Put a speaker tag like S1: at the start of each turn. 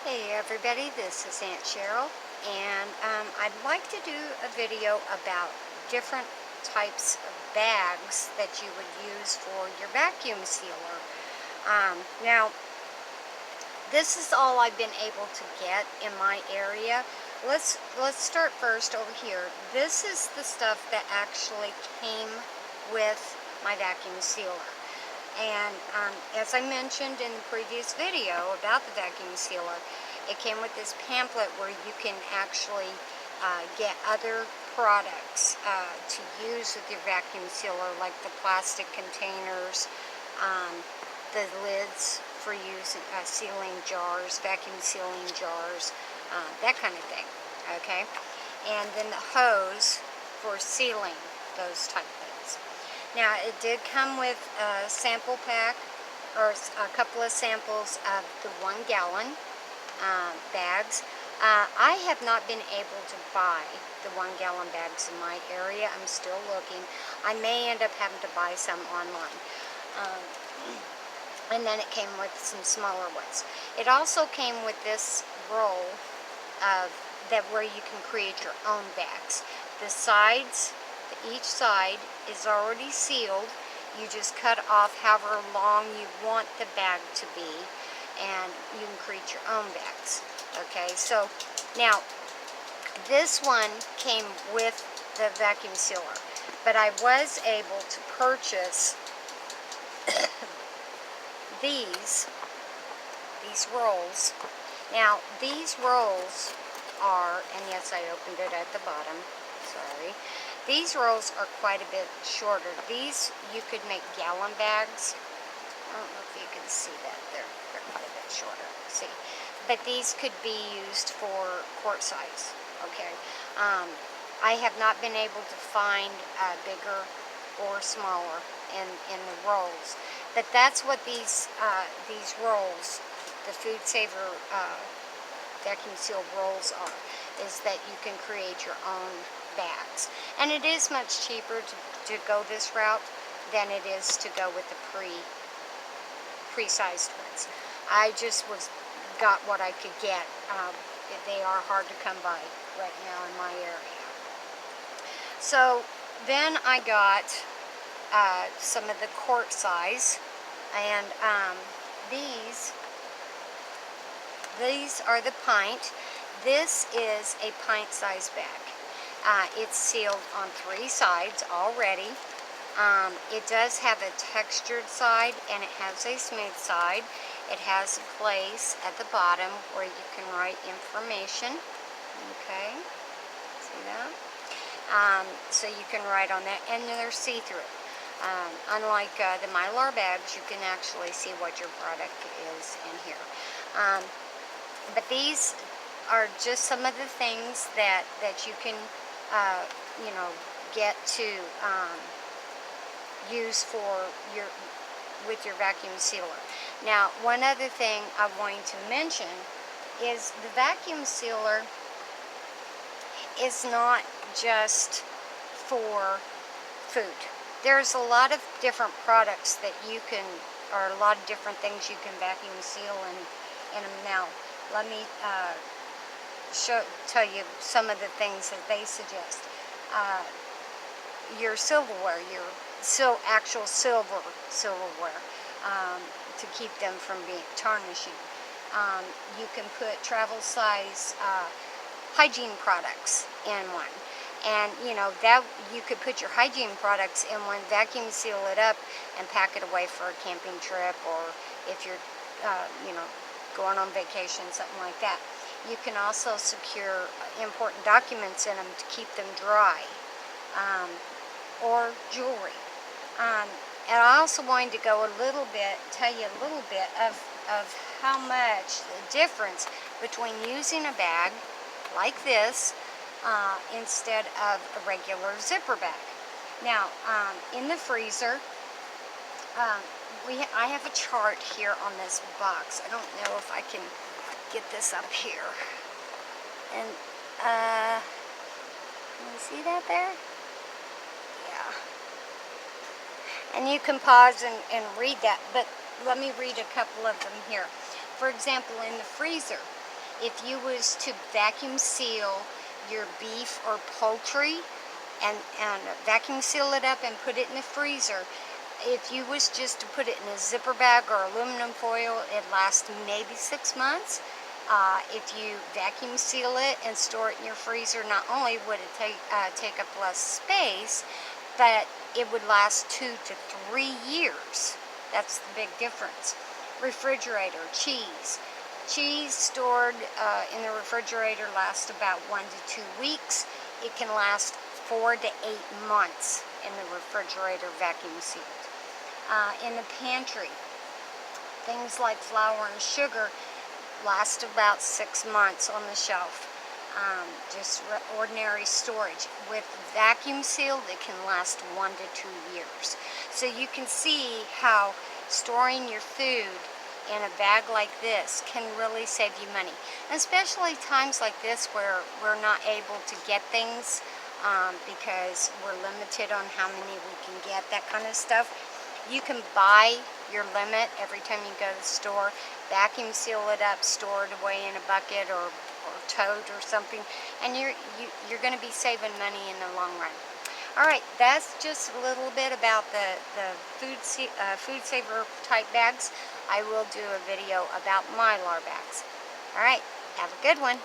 S1: Hey everybody, this is Aunt Cheryl, and I'd like to do a video about different types of bags that you would use for your vacuum sealer. Now, this is all I've been able to get in my area. Let's start first over here. This is the stuff that actually came with my vacuum sealer. And as I mentioned in the previous video about the vacuum sealer, it came with this pamphlet where you can actually get other products to use with your vacuum sealer, like the plastic containers, um, the lids for using sealing jars, vacuum sealing jars, that kind of thing, okay? And then the hose for sealing those type things. Now, it did come with a sample pack, or a couple of samples of the 1-gallon bags. I have not been able to buy the 1-gallon bags in my area. I'm still looking. I may end up having to buy some online. And then it came with some smaller ones. It also came with this roll of where you can create your own bags. The sides, each side is already sealed. You just cut off however long you want the bag to be, and you can create your own bags. Okay, so now this one came with the vacuum sealer, but I was able to purchase these rolls. Now, these rolls are, and yes, I opened it at the bottom, sorry. These rolls are quite a bit shorter. These, you could make gallon bags. I don't know if you can see that. They're quite a bit shorter, see. But these could be used for quart size, okay. I have not been able to find bigger or smaller in the rolls. But that's what these rolls, the Food Saver vacuum seal rolls are, is that you can create your own bags. And it is much cheaper to go this route than it is to go with the pre-sized ones. I just got what I could get. They are hard to come by right now in my area. So then I got some of the quart size, and these are the pint. This is a pint size bag. It's sealed on 3 sides already. It does have a textured side and it has a smooth side. It has a place at the bottom where you can write information. Okay, see that? So you can write on that, and they're see-through. Unlike the Mylar bags, you can actually see what your product is in here. But these are just some of the things that you can, get to use with your vacuum sealer. Now, one other thing I'm going to mention is the vacuum sealer is not just for food. There's a lot of different products that you can, or a lot of different things you can vacuum seal in them. Now, let me tell you some of the things that they suggest. Your silverware, your actual silverware, to keep them from being tarnishing. You can put travel size hygiene products in one. And that you could put your hygiene products in one, vacuum seal it up, and pack it away for a camping trip, or if you're going on vacation, something like that. You can also secure important documents in them to keep them dry, or jewelry. And I also wanted to tell you a little bit of how much the difference between using a bag like this instead of a regular zipper bag. Now, in the freezer, I have a chart here on this box. I don't know if I can get this up here. And, can you see that there? Yeah. And you can pause and read that, but let me read a couple of them here. For example, in the freezer, if you was to vacuum seal your beef or poultry and vacuum seal it up and put it in the freezer, if you was just to put it in a zipper bag or aluminum foil, it lasts maybe 6 months. If you vacuum seal it and store it in your freezer, not only would it take up less space, but it would last 2 to 3 years. That's the big difference. Refrigerator, cheese. Cheese stored in the refrigerator lasts about 1 to 2 weeks. It can last 4 to 8 months in the refrigerator vacuum sealed. In the pantry, things like flour and sugar last about 6 months on the shelf. Just ordinary storage. With vacuum sealed, it can last 1 to 2 years. So you can see how storing your food in a bag like this can really save you money. Especially times like this where we're not able to get things because we're limited on how many we can get, that kind of stuff. You can buy your limit every time you go to the store, vacuum seal it up, store it away in a bucket or tote or something, and you're going to be saving money in the long run. All right, that's just a little bit about the food saver type bags. I will do a video about Mylar bags. All right, have a good one.